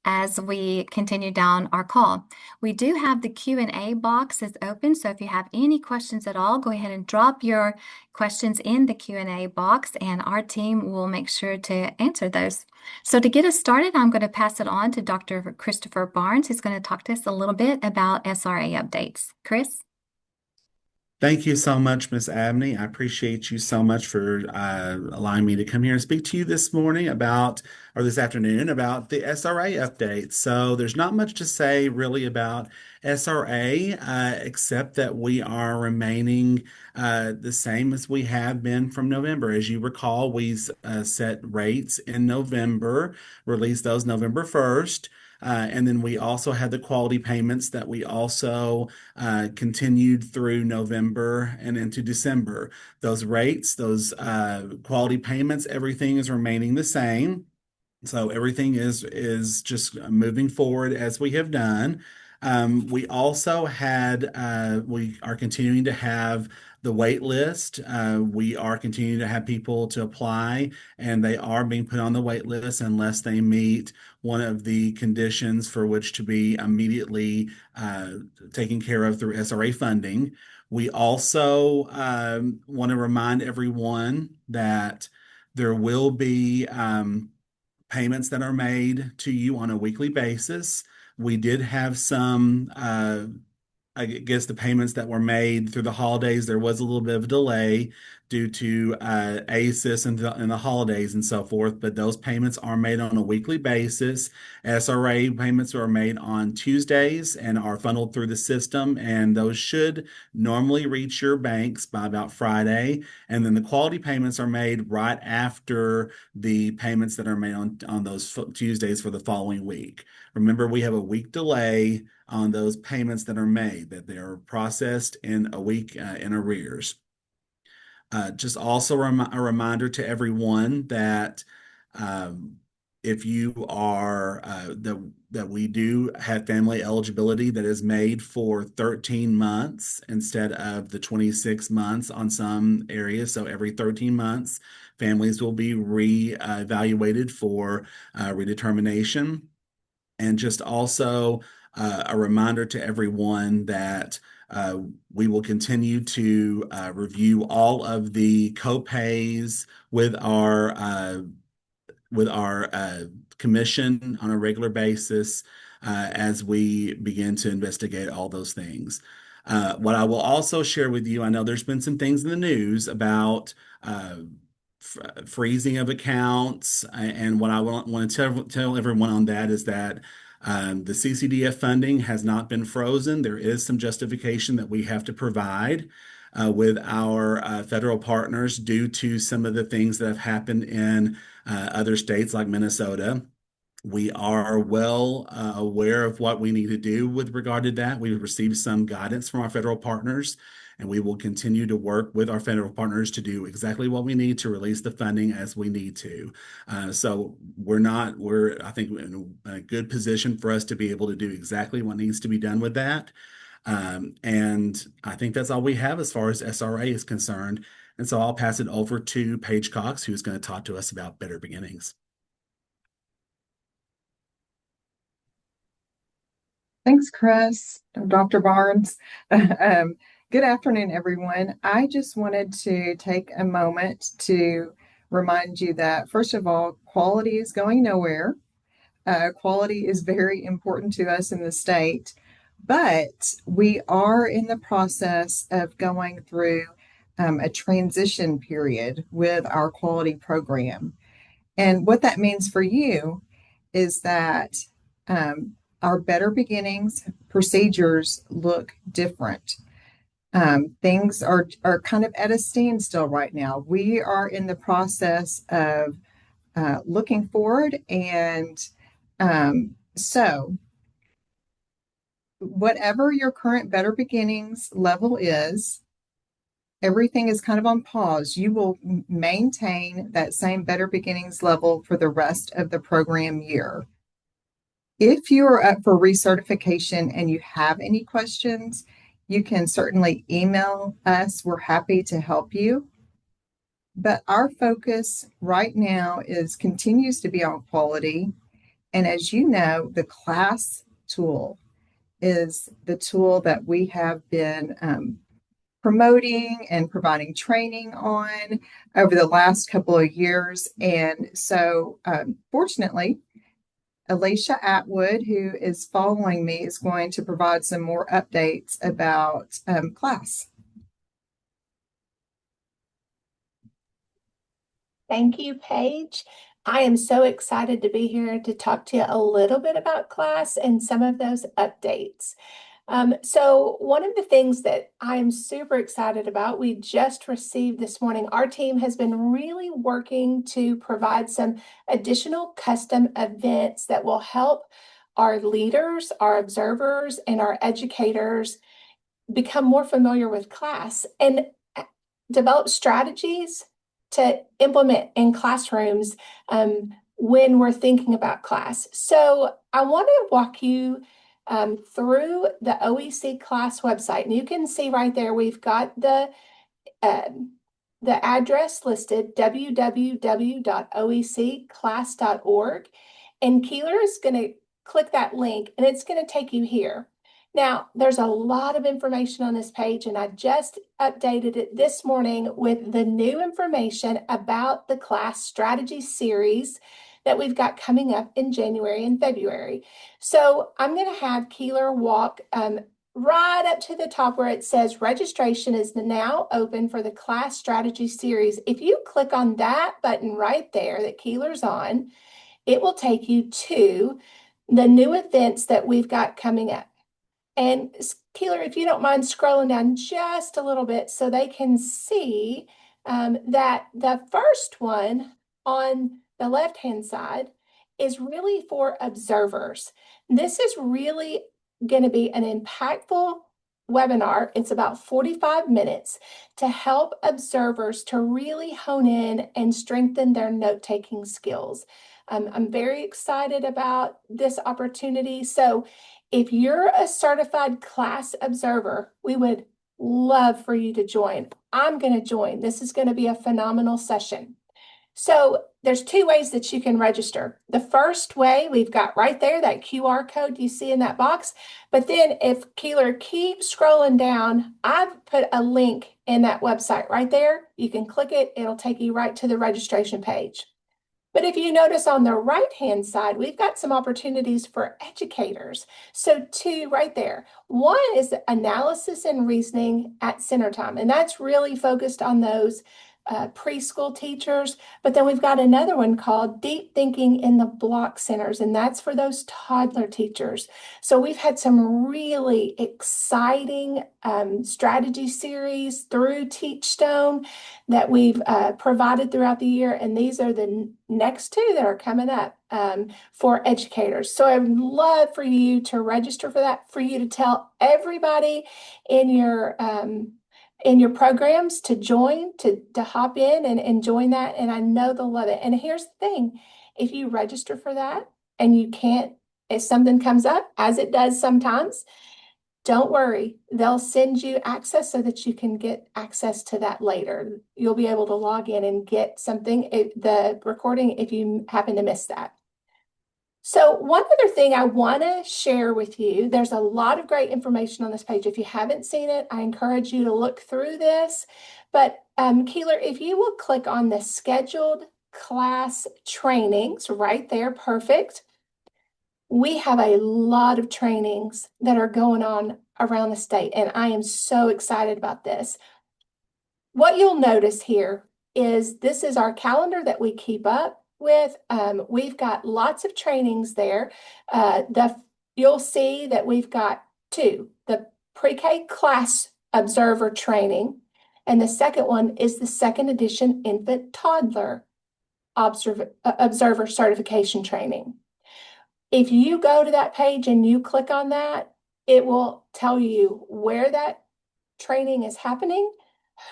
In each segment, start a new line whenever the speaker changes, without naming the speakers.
as we continue down our call. We do have the Q&A box is open, so if you have any questions at all, go ahead and drop your questions in the Q&A box, and our team will make sure to answer those. So to get us started, I'm going to pass it on to Dr. Christopher Barnes, who's going to talk to us a little bit about SRA updates. Chris?
Thank you so much, Miss Abney. I appreciate you so much for allowing me to come here and speak to you this morning or this afternoon, about the SRA update. So there's not much to say really about SRA, except that we are remaining the same as we have been from November. As you recall, we set rates in November, released those November 1st. And then we also had the quality payments that we also continued through November and into December. Those rates, those quality payments, everything is remaining the same. So everything is just moving forward as we have done. We are continuing to have the wait list. We are continuing to have people to apply, and they are being put on the wait list unless they meet one of the conditions for which to be immediately taken care of through SRA funding. We also want to remind everyone that there will be payments that are made to you on a weekly basis. We did have some, I guess, the payments that were made through the holidays. There was a little bit of a delay due to ACES and the holidays and so forth, but those payments are made on a weekly basis. SRA payments are made on Tuesdays and are funneled through the system, and those should normally reach your banks by about Friday. And then the quality payments are made right after the payments that are made on those Tuesdays for the following week. Remember, we have a week delay on those payments that are made, that they are processed in a week in arrears. Just also a reminder to everyone that if you are that we do have family eligibility that is made for 13 months instead of the 26 months on some areas. So every 13 months, families will be re-evaluated for redetermination. And just also a reminder to everyone that we will continue to review all of the co-pays with our commission on a regular basis as we begin to investigate all those things. What I will also share with you, I know there's been some things in the news about freezing of accounts, and what I want to tell everyone on that is that the CCDF funding has not been frozen. There is some justification that we have to provide with our federal partners due to some of the things that have happened in other states like Minnesota. We are well aware of what we need to do with regard to that. We've received some guidance from our federal partners, and we will continue to work with our federal partners to do exactly what we need to release the funding as we need to. So I think, in a good position for us to be able to do exactly what needs to be done with that. And I think that's all we have as far as SRA is concerned. And so I'll pass it over to Paige Cox, who's going to talk to us about Better Beginnings.
Thanks, Chris, Dr. Barnes. Good afternoon, everyone. I just wanted to take a moment to remind you that, first of all, quality is going nowhere. Quality is very important to us in the state, but we are in the process of going through a transition period with our quality program. And what that means for you is that our Better Beginnings procedures look different. Things are kind of at a standstill right now. We are in the process of looking forward, and so whatever your current Better Beginnings level is, everything is kind of on pause. You will maintain that same Better Beginnings level for the rest of the program year. If you are up for recertification and you have any questions, you can certainly email us. We're happy to help you. but our focus right now continues to be on quality. And as you know, the class tool is the tool that we have been promoting and providing training on over the last couple of years. And so, fortunately, Alicia Atwood, who is following me, is going to provide some more updates about class.
Thank you, Paige. I am so excited to be here to talk to you a little bit about class and some of those updates. So one of the things that I'm super excited about, we just received this morning, our team has been really working to provide some additional custom events that will help our leaders, our observers, and our educators become more familiar with class and develop strategies to implement in classrooms when we're thinking about class. So I want to walk you through the OEC class website. And you can see right there, we've got the address listed, www.oeclass.org. And Keeler is going to click that link and it's going to take you here. Now, there's a lot of information on this page, and I just updated it this morning with the new information about the class strategy series that we've got coming up in January and February. So I'm going to have Keeler walk right up to the top where it says registration is now open for the class strategy series. If you click on that button right there that Keeler's on, it will take you to the new events that we've got coming up. And Keeler, if you don't mind scrolling down just a little bit so they can see that the first one on the left-hand side is really for observers. This is really going to be an impactful webinar. It's about 45 minutes to help observers to really hone in and strengthen their note-taking skills. I'm very excited about this opportunity. So if you're a certified class observer, we would love for you to join. I'm going to join. This is going to be a phenomenal session. So there's two ways that you can register. The first way we've got right there, that QR code you see in that box. But then if Keeler keeps scrolling down, I've put a link in that website right there. You can click it. It'll take you right to the registration page. But if you notice on the right-hand side, we've got some opportunities for educators. So two right there. One is analysis and reasoning at center time, and that's really focused on those preschool teachers. But then we've got another one called Deep Thinking in the Block Centers, and that's for those toddler teachers. So we've had some really exciting strategy series through Teachstone that we've provided throughout the year, and these are the next two that are coming up for educators. So I'd love for you to register for that, for you to tell everybody in your programs to join, to hop in and join that, and I know they'll love it. And here's the thing, if you register for that and you can't, if something comes up, as it does sometimes, don't worry, they'll send you access so that you can get access to that later. You'll be able to log in and get something, the recording, if you happen to miss that. So one other thing I want to share with you, there's a lot of great information on this page. If you haven't seen it, I encourage you to look through this. But Keeler, if you will click on the scheduled class trainings right there, perfect. We have a lot of trainings that are going on around the state, and I am so excited about this. What you'll notice here is this is our calendar that we keep up with. We've got lots of trainings there. You'll see that we've got two, the pre-K class observer training, and the second one is the second edition infant toddler observer certification training. If you go to that page and you click on that, it will tell you where that training is happening,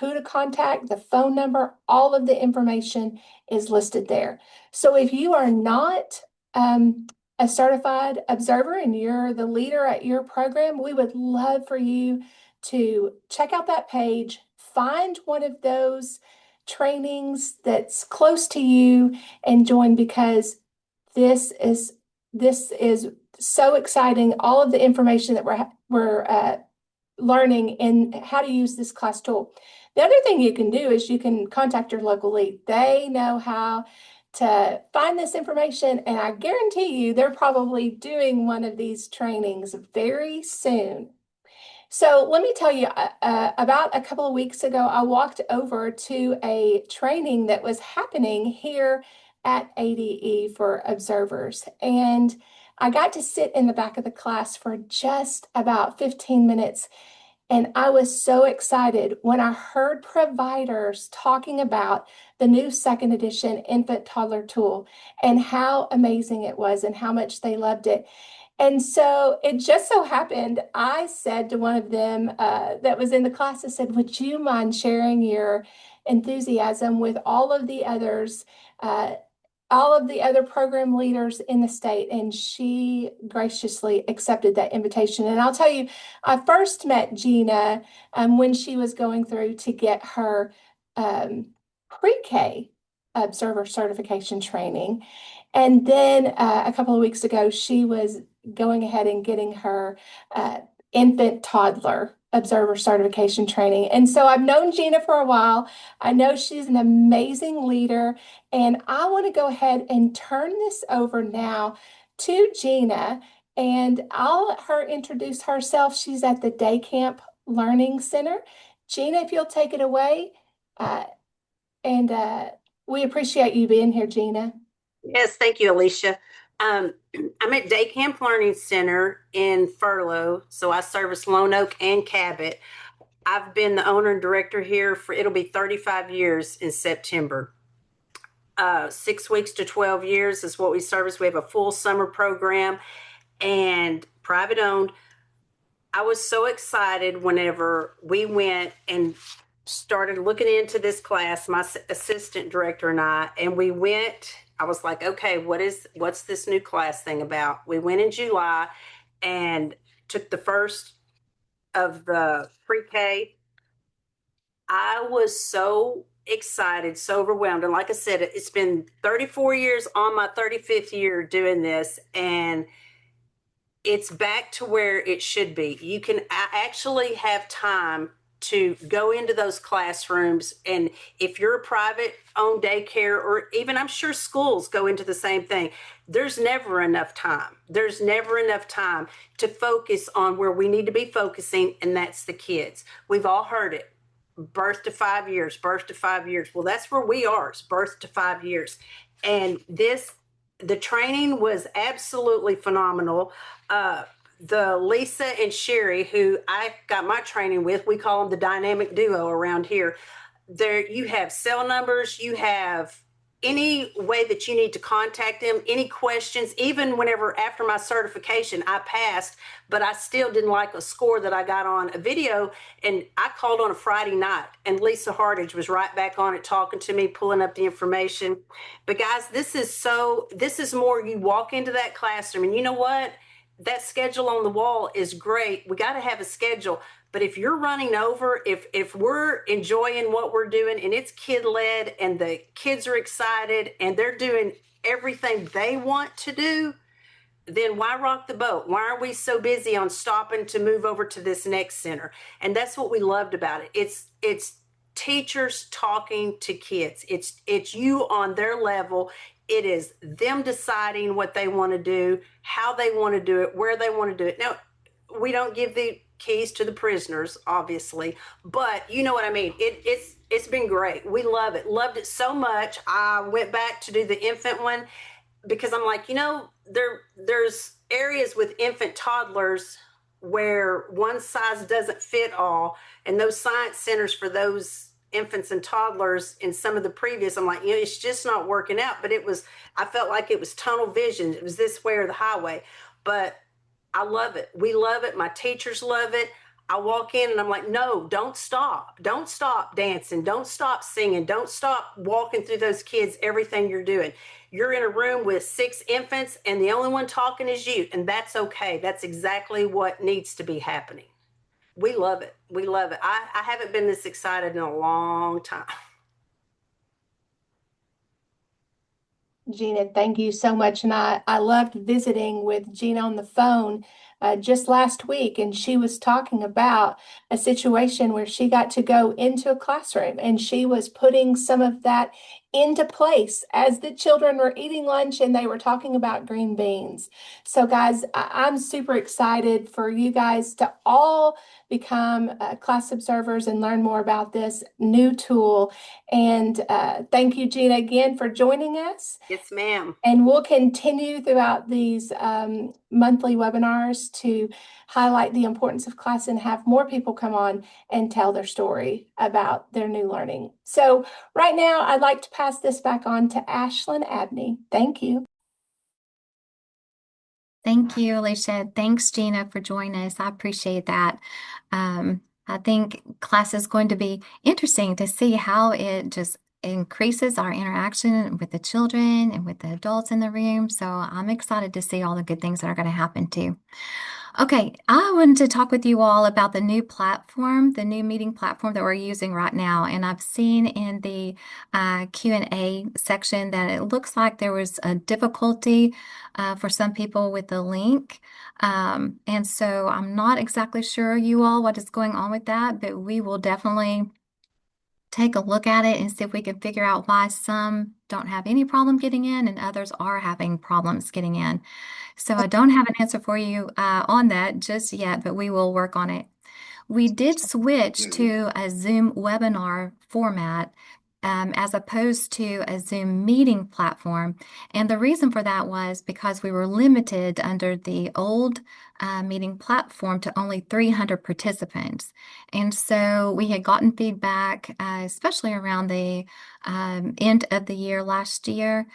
who to contact, the phone number, all of the information is listed there. So if you are not a certified observer and you're the leader at your program, we would love for you to check out that page, find one of those trainings that's close to you and join, because this is so exciting. All of the information that we're learning and how to use this class tool. The other thing you can do is you can contact your local lead. They know how to find this information, and I guarantee you they're probably doing one of these trainings very soon. So let me tell you, about a couple of weeks ago, I walked over to a training that was happening here at ADE for observers. And I got to sit in the back of the class for just about 15 minutes. And I was so excited when I heard providers talking about the new second edition infant toddler tool and how amazing it was and how much they loved it. And so it just so happened, I said to one of them that was in the class, I said, would you mind sharing your enthusiasm with uh, all of the other program leaders in the state? And she graciously accepted that invitation. And I'll tell you, I first met Gina when she was going through to get her pre-K observer certification training. And then a couple of weeks ago, she was going ahead and getting her infant toddler observer certification training. And so I've known Gina for a while. I know she's an amazing leader. And I want to go ahead and turn this over now to Gina. And I'll let her introduce herself. She's at the Day Camp Learning Center. Gina, if you'll take it away. And we appreciate you being here, Gina.
Yes, thank you, Alicia. Um, I'm at Day Camp Learning Center in Furlough, so I service Lone Oak and Cabot. I've been the owner and director here for, it'll be 35 years in September. 6 weeks to 12 years is what we service. We have a full summer program and private owned. I was so excited whenever we went and started looking into this class, my assistant director and and we went. I was like, okay, what's this new class thing about? We went in July and took the first of the pre-K. I was so excited, so overwhelmed. And like I said, it's been 34 years on my 35th year doing this, and it's back to where it should be. You can actually have time to go into those classrooms. And if you're a private owned daycare, or even I'm sure schools go into the same thing, there's never enough time. There's never enough time to focus on where we need to be focusing, and that's the kids. We've all heard it. Birth to 5 years, birth to 5 years. Well, that's where we are. It's birth to 5 years. And the training was absolutely phenomenal. The Lisa and Sherry, who I got my training with, we call them the dynamic duo around here. There, you have cell numbers, you have any way that you need to contact them, any questions. Even whenever after my certification I passed, but I still didn't like a score that I got on a video, and I called on a Friday night, and Lisa Hardage was right back on it talking to me, pulling up the information. But guys, this is more, you walk into that classroom, and you know what? That schedule on the wall is great. We got to have a schedule. But if you're running over, if we're enjoying what we're doing and it's kid led and the kids are excited and they're doing everything they want to do, then why rock the boat? Why are we so busy on stopping to move over to this next center? And that's what we loved about it. It's teachers talking to kids. It's you on their level. It is them deciding what they want to do, how they want to do it, where they want to do it. Now, we don't give the keys to the prisoners, obviously, but you know what I mean. It's been great. We love it. Loved it so much. I went back to do the infant one because I'm like, there's areas with infant toddlers where one size doesn't fit all, and those science centers for those infants and toddlers in some of the previous, I'm like, it's just not working out. But I felt like it was tunnel vision. It was this way or the highway. But I love it. We love it. My teachers love it. I walk in and I'm like, no, don't stop. Don't stop dancing. Don't stop singing. Don't stop walking through those kids, everything you're doing. You're in a room with 6 infants and the only one talking is you. And that's okay. That's exactly what needs to be happening. We love it. We love it. I haven't been this excited in a long time.
Gina, thank you so much. And I loved visiting with Gina on the phone just last week. And she was talking about a situation where she got to go into a classroom and she was putting some of that into place as the children were eating lunch and they were talking about green beans. So, guys, I'm super excited for you guys to all become class observers and learn more about this new tool. And thank you, Gina, again for joining us.
Yes, ma'am.
And we'll continue throughout these monthly webinars to highlight the importance of class and have more people come on and tell their story about their new learning. So right now, I'd like to pass this back on to Ashlyn Abney. Thank you.
Thank you, Alicia. Thanks, Gina, for joining us. I appreciate that. I think class is going to be interesting to see how it just increases our interaction with the children and with the adults in the room. So I'm excited to see all the good things that are going to happen too. Okay, I wanted to talk with you all about the new platform, the new meeting platform that we're using right now. And I've seen in the Q&A section that it looks like there was a difficulty for some people with the link. And so I'm not exactly sure, you all, what is going on with that, but we will definitely take a look at it and see if we can figure out why some don't have any problem getting in and others are having problems getting in. So I don't have an answer for you on that just yet, but we will work on it. We did switch to a Zoom webinar format as opposed to a Zoom meeting platform. And the reason for that was because we were limited under the old meeting platform to only 300 participants. And so we had gotten feedback, especially around the end of the year last year,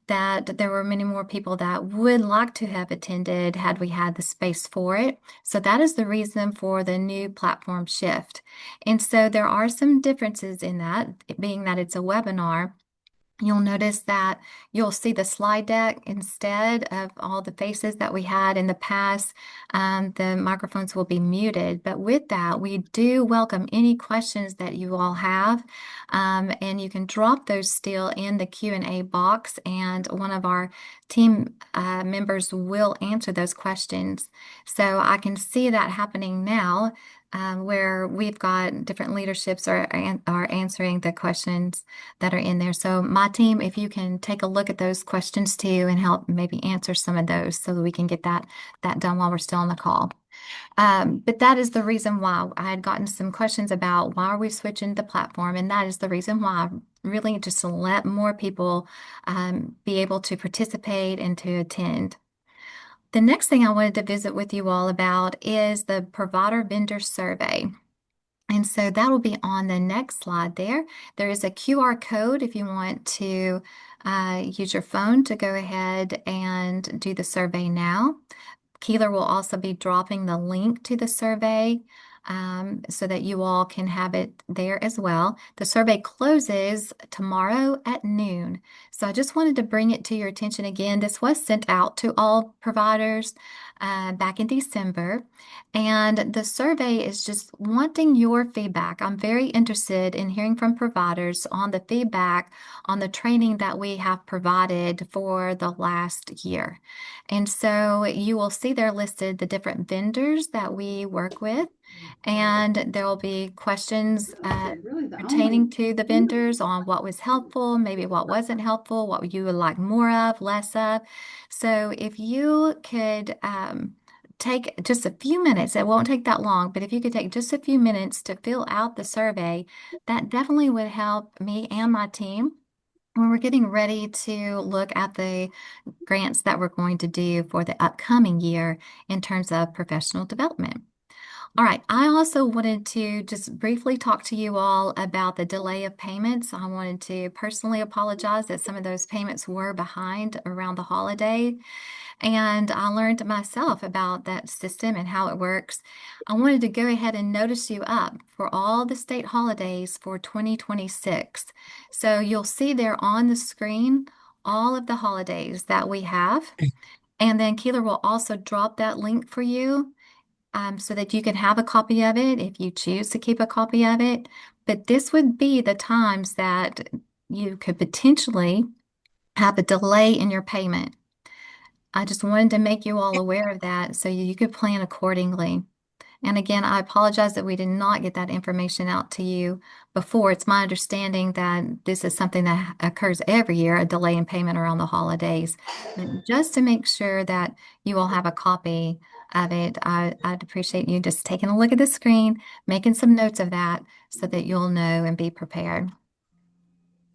that there were many more people that would like to have attended had we had the space for it. So that is the reason for the new platform shift. And so there are some differences in that, being that it's a webinar. You'll notice that you'll see the slide deck instead of all the faces that we had in the past. The microphones will be muted, but with that, we do welcome any questions that you all have, and you can drop those still in the Q&A box, and one of our team members will answer those questions. So I can see that happening now. Where we've got different leaderships are answering the questions that are in there. So my team, if you can take a look at those questions too and help maybe answer some of those so that we can get that done while we're still on the call. But that is the reason why I had gotten some questions about why are we switching the platform, and that is the reason why, really just to let more people be able to participate and to attend. The next thing I wanted to visit with you all about is the provider vendor survey. And so that will be on the next slide there. There is a QR code if you want to use your phone to go ahead and do the survey now. Keeler will also be dropping the link to the survey so that you all can have it there as well. The survey closes tomorrow at noon. So I just wanted to bring it to your attention again. This was sent out to all providers back in December. And the survey is just wanting your feedback. I'm very interested in hearing from providers on the feedback on the training that we have provided for the last year. And so you will see there listed the different vendors that we work with, and there will be questions pertaining to the vendors on what was helpful, maybe what wasn't helpful, what you would like more of, less of. So if you could take just a few minutes, it won't take that long, but if you could take just a few minutes to fill out the survey, that definitely would help me and my team when we're getting ready to look at the grants that we're going to do for the upcoming year in terms of professional development. All right, I also wanted to just briefly talk to you all about the delay of payments. I wanted to personally apologize that some of those payments were behind around the holiday, and I learned myself about that system and how it works. I wanted to go ahead and notice you up for all the state holidays for 2026. So you'll see there on the screen all of the holidays that we have. And then Keeler will also drop that link for you so that you can have a copy of it if you choose to keep a copy of it. But this would be the times that you could potentially have a delay in your payment. I just wanted to make you all aware of that so you could plan accordingly. And again, I apologize that we did not get that information out to you before. It's my understanding that this is something that occurs every year, a delay in payment around the holidays. But just to make sure that you all have a copy of it, I'd appreciate you just taking a look at the screen, making some notes of that so that you'll know and be prepared.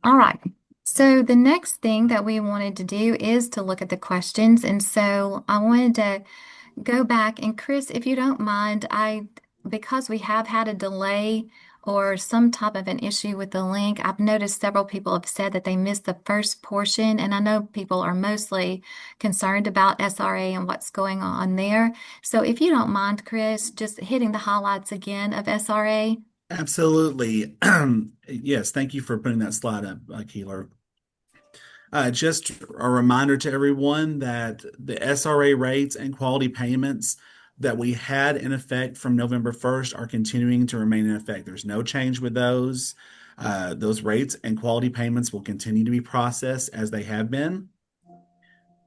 All right. So the next thing that we wanted to do is to look at the questions. And so I wanted to go back and Chris, if you don't mind, because we have had a delay or some type of an issue with the link, I've noticed several people have said that they missed the first portion, and I know people are mostly concerned about SRA and what's going on there. So if you don't mind, Chris, just hitting the highlights again of SRA.
Absolutely. Yes, thank you for putting that slide up, Keeler. Just a reminder to everyone that the SRA rates and quality payments that we had in effect from November 1st are continuing to remain in effect. There's no change with those. Those rates and quality payments will continue to be processed as they have been.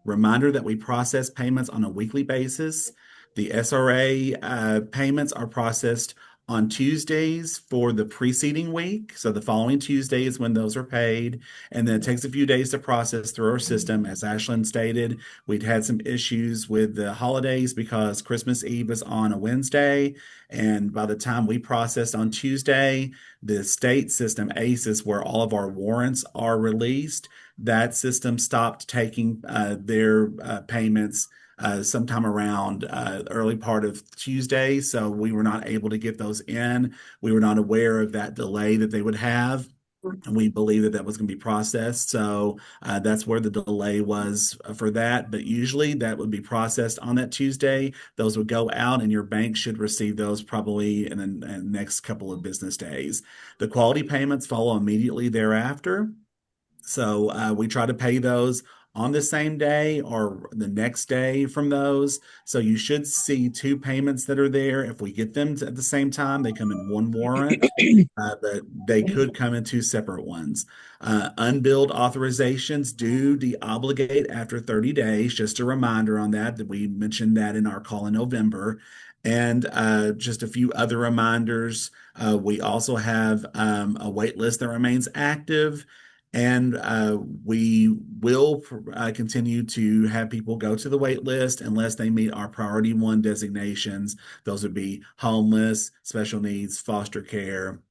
Reminder that we process payments on a weekly basis. The SRA payments are processed on Tuesdays for the preceding week. So the following Tuesday is when those are paid. And then it takes a few days to process through our system. As Ashlyn stated, we'd had some issues with the holidays because Christmas Eve was on a Wednesday. And by the time we processed on Tuesday, the state system, ACES, where all of our warrants are released, that system stopped taking their payments sometime around early part of Tuesday. So we were not able to get those in. We were not aware of that delay that they would have. And we believe that that was going to be processed. So that's where the delay was for that. But usually that would be processed on that Tuesday. Those would go out, and your bank should receive those probably in the next couple of business days. The quality payments follow immediately thereafter. So we try to pay those on the same day or the next day from those. So you should see two payments that are there. If we get them at the same time, they come in one warrant, but they could come in two separate ones. Unbilled authorizations do deobligate after 30 days. Just a reminder on that we mentioned that in our call in November. And just a few other reminders. We also have a wait list that remains active. And we will continue to have people go to the wait list unless they meet our priority one designations. Those would be homeless, special needs, foster care.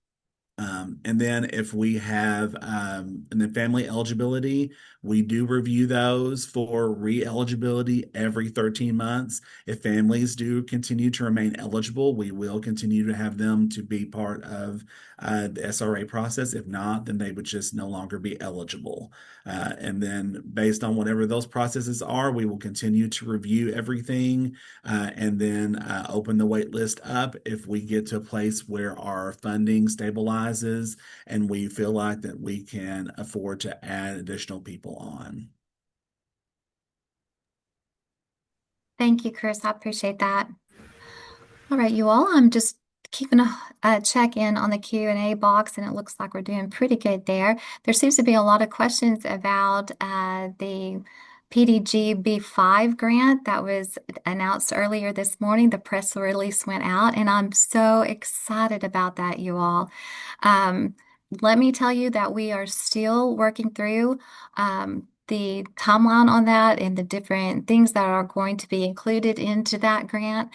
And then if we have and then family eligibility, we do review those for re-eligibility every 13 months. If families do continue to remain eligible, we will continue to have them to be part of the SRA process. If not, then they would just no longer be eligible. And then based on whatever those processes are, we will continue to review everything and then open the wait list up if we get to a place where our funding stabilizes and we feel like that we can afford to add additional people on.
Thank you, Chris. I appreciate that. All right, you all, I'm just keeping a check in on the Q&A box, and it looks like we're doing pretty good there. There seems to be a lot of questions about the PDG B5 grant that was announced earlier this morning. The press release went out, and I'm so excited about that, you all. Let me tell you that we are still working through the timeline on that and the different things that are going to be included into that grant.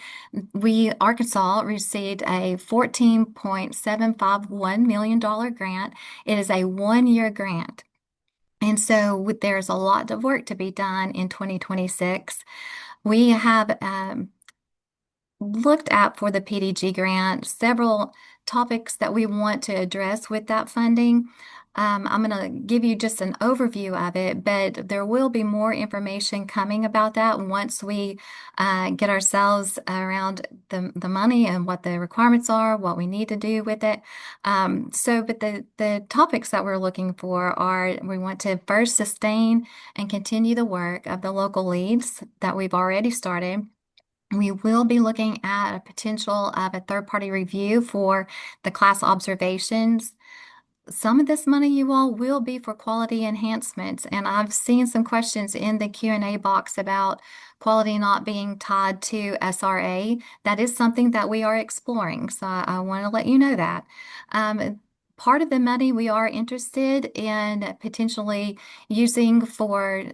Arkansas received a $14.751 million grant. It is a 1-year grant. And so there's a lot of work to be done in 2026. We have looked at for the PDG grant several topics that we want to address with that funding. I'm going to give you just an overview of it, but there will be more information coming about that once we get ourselves around the money and what the requirements are, what we need to do with it. But the topics that we're looking for are we want to first sustain and continue the work of the local leads that we've already started. We will be looking at a potential of a third-party review for the class observations. some of this money, you all, will be for quality enhancements. And I've seen some questions in the Q&A box about quality not being tied to SRA. That is something that we are exploring. So I want to let you know that. Part of the money we are interested in potentially using for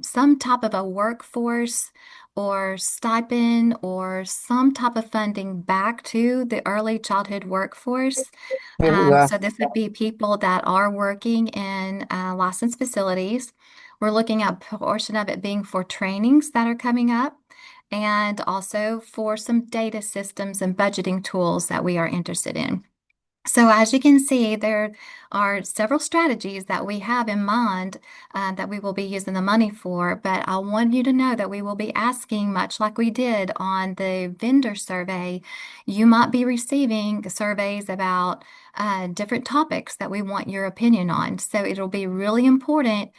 some type of a workforce or stipend or some type of funding back to the early childhood workforce. So this would be people that are working in licensed facilities. We're looking at a portion of it being for trainings that are coming up and also for some data systems and budgeting tools that we are interested in. So as you can see, there are several strategies that we have in mind that we will be using the money for, but I want you to know that we will be asking, much like we did on the vendor survey, you might be receiving surveys about different topics that we want your opinion on. So it'll be really important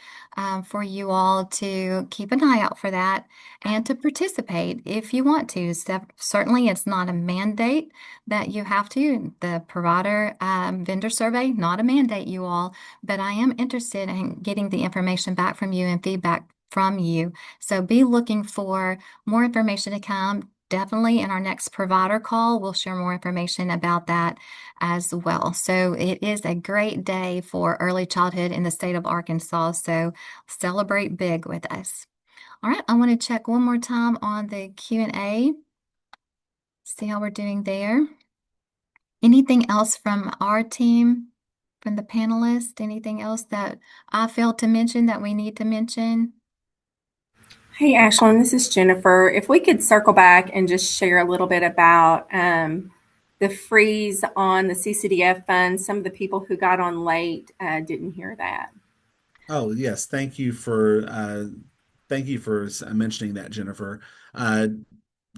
for you all to keep an eye out for that and to participate if you want to. So certainly, it's not a mandate that you have to. The provider vendor survey, not a mandate, you all, but I am interested in getting the information back from you and feedback from you. So be looking for more information to come. Definitely in our next provider call, we'll share more information about that as well. So it is a great day for early childhood in the state of Arkansas. So celebrate big with us. All right, I want to check one more time on the Q&A, see how we're doing there. Anything else from our team, from the panelists? Anything else that I failed to mention that we need to mention?
Hey, Ashlyn, this is Jennifer. If we could circle back and just share a little bit about the freeze on the CCDF funds. Some of the people who got on late didn't hear that.
Oh, yes. Thank you for mentioning that, Jennifer.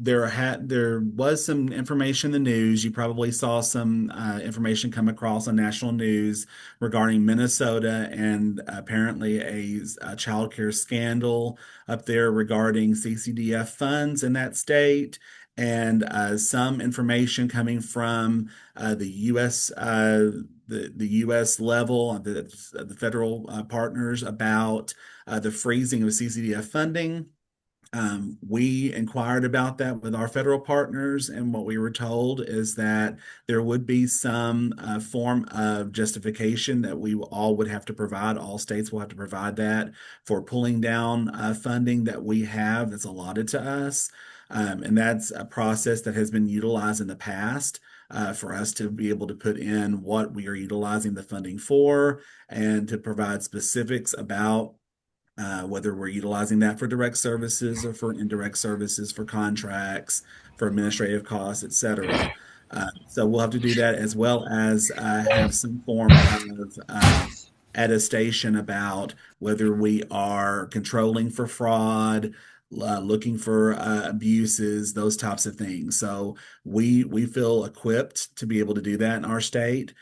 There was some information in the news. You probably saw some information come across on national news regarding Minnesota and apparently a child care scandal up there regarding CCDF funds in that state. And some information coming from the U.S. The U.S. level, the federal partners about the freezing of CCDF funding. We inquired about that with our federal partners, and what we were told is that there would be some form of justification that we all would have to provide. All states will have to provide that for pulling down funding that we have that's allotted to us. And that's a process that has been utilized in the past. For us to be able to put in what we are utilizing the funding for and to provide specifics about whether we're utilizing that for direct services or for indirect services, for contracts, for administrative costs, et cetera. So we'll have to do that as well as have some form of attestation about whether we are controlling for fraud, looking for abuses, those types of things. So we feel equipped to be able to do that in our state.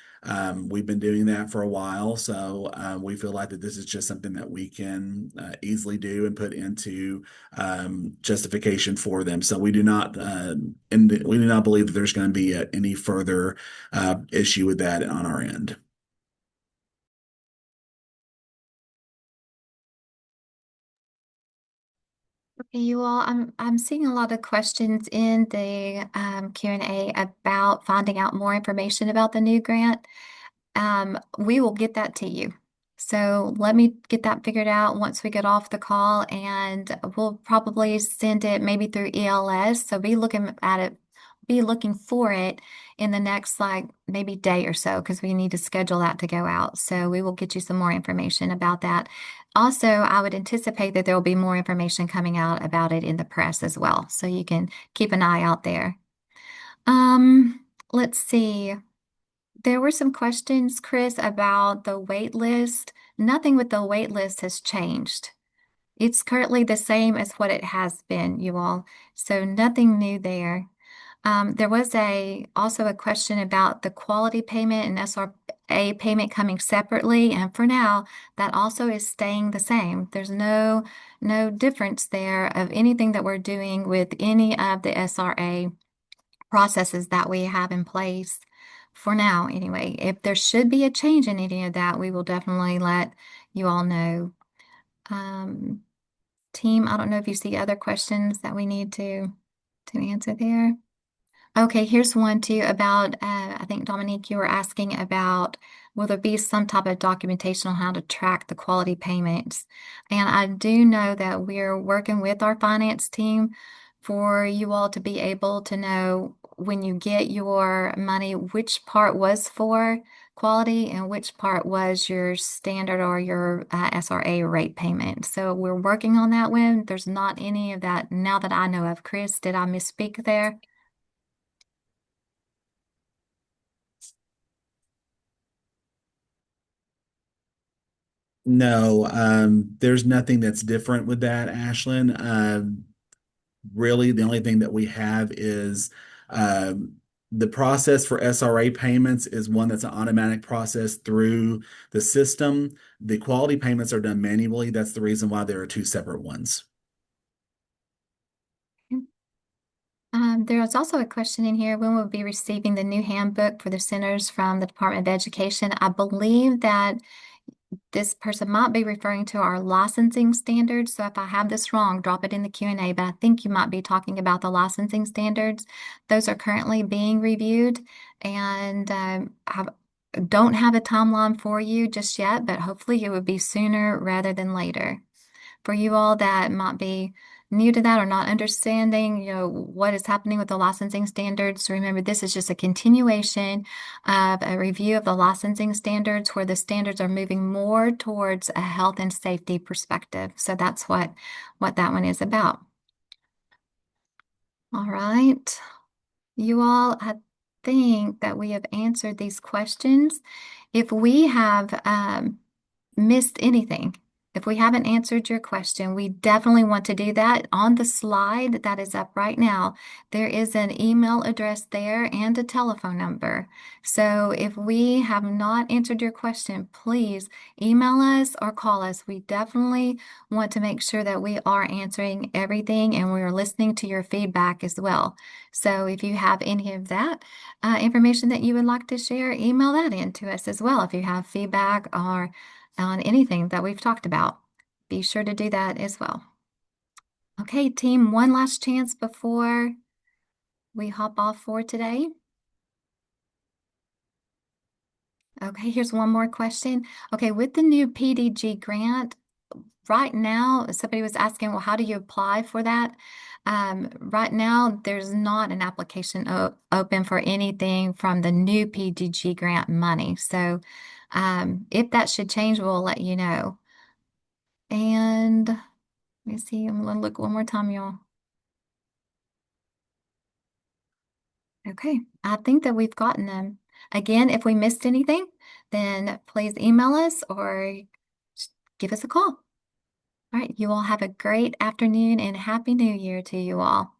We've been doing that for a while, so we feel like that this is just something that we can easily do and put into justification for them. So we do not, we do not believe that there's going to be any further issue with that on our end.
Okay, you all, I'm seeing a lot of questions in the Q&A about finding out more information about the new grant. We will get that to you. So let me get that figured out once we get off the call, and we'll probably send it maybe through ELS. So be looking at it, be looking for it in the next like maybe day or so, because we need to schedule that to go out. So we will get you some more information about that. Also, I would anticipate that there will be more information coming out about it in the press as well. So you can keep an eye out there. Let's see. There were some questions, Chris, about the wait list. Nothing with the wait list has changed. It's currently the same as what it has been, you all. So nothing new there. There was also a question about the quality payment and SRA payment coming separately, and for now, that also is staying the same. There's no difference there of anything that we're doing with any of the SRA processes that we have in place for now anyway. If there should be a change in any of that, we will definitely let you all know. Team, I don't know if you see other questions that we need to answer there. Okay, here's one too about, I think Dominique, you were asking about, will there be some type of documentation on how to track the quality payments? And I do know that we're working with our finance team for you all to be able to know when you get your money, which part was for quality and which part was your standard or your SRA rate payment. So we're working on that one. There's not any of that now that I know of. Chris, did I misspeak there?
No, there's nothing that's different with that, Ashlyn. Really, the only thing that we have is um, the process for SRA payments is one that's an automatic process through the system. The quality payments are done manually. That's the reason why there are two separate ones.
There's also a question in here, when we'll be receiving the new handbook for the centers from the Department of Education. I believe that this person might be referring to our licensing standards. So if I have this wrong, drop it in the Q&A, but I think you might be talking about the licensing standards. Those are currently being reviewed, and I don't have a timeline for you just yet, but hopefully it would be sooner rather than later. For you all that might be new to that or not understanding, what is happening with the licensing standards, remember this is just a continuation of a review of the licensing standards where the standards are moving more towards a health and safety perspective. So that's what that one is about. All right. You all, I think that we have answered these questions. If we have missed anything, if we haven't answered your question, we definitely want to do that. On the slide that is up right now, there is an email address there and a telephone number. So if we have not answered your question, please email us or call us. We definitely want to make sure that we are answering everything and we are listening to your feedback as well. So if you have any of that information that you would like to share, email that in to us as well. If you have feedback or on anything that we've talked about, be sure to do that as well. Okay, team, one last chance before we hop off for today. Okay, here's one more question. Okay, with the new PDG grant, right now, somebody was asking, well, how do you apply for that? Right now, there's not an application open for anything from the new PDG grant money. So if that should change, we'll let you know. And let me see, I'm gonna look one more time, y'all. Okay, I think that we've gotten them. Again, if we missed anything, then please email us or give us a call. All right, you all have a great afternoon and Happy New Year to you all.